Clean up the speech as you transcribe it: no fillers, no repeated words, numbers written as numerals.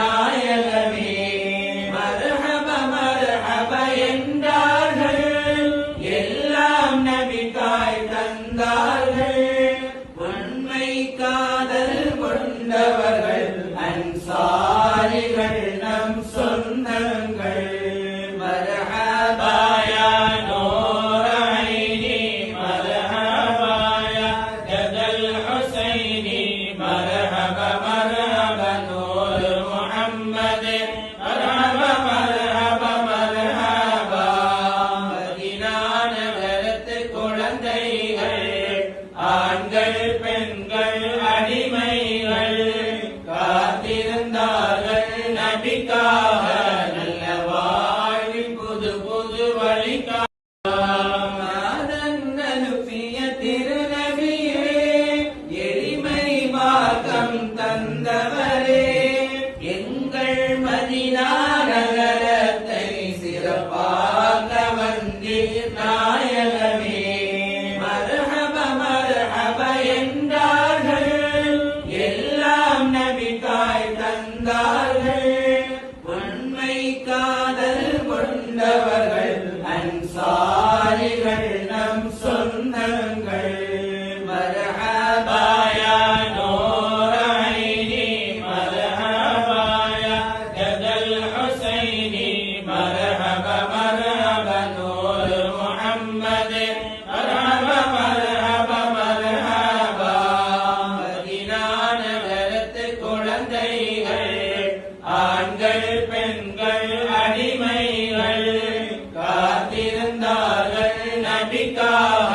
நாயகமே மர்ஹப மர்ஹப என்றார்கள் எல்லாம் நபிக்காய் தந்தார்கள் உண்மை காதல் கொண்டவர்கள் அன்சாரிகள் நம் சொந்தங்கள் மர்ஹபா யா நூர் ஐனி மர்ஹபா யா ஜதல் ஹுசைனி மர்ஹப மர்ஹப நூர் முஹம்மத் மர்ஹப மர்ஹப மர்ஹப மதீனா நகரத்து குழந்தைகள் ஆண்கள் பெண்கள் அடிமைகள் காத்திருந்தார்கள் நபிக்காக நல்ல வாழ்வின் புது புது வழிகாக அனுப்பிய திருநபியே எளிமை மார்க்கம் தந்தவரே எங்கள் மதீனா நகரத்தை சிறப்பாக வந்தீர் நாயகமே மர்ஹப மர்ஹப என்றார்கள் எல்லாம் நபிக்காய் தந்தார்கள் உண்மை காதல் கொண்டவர்கள் அன்சாரிகள் நம் சொந்தங்கள் மர்ஹபா யா நூர் ஐனி மர்ஹபா யா ஜதல் ஹுசைனி மர்ஹப மர்ஹப நூர் முஹம்மத் மர்ஹப மர்ஹப மர்ஹப மதீனா நகரத்து குழந்தைகள் ஆண்கள் பெண்கள் அடிமைகள் காத்திருந்தார்கள் நபிக்காக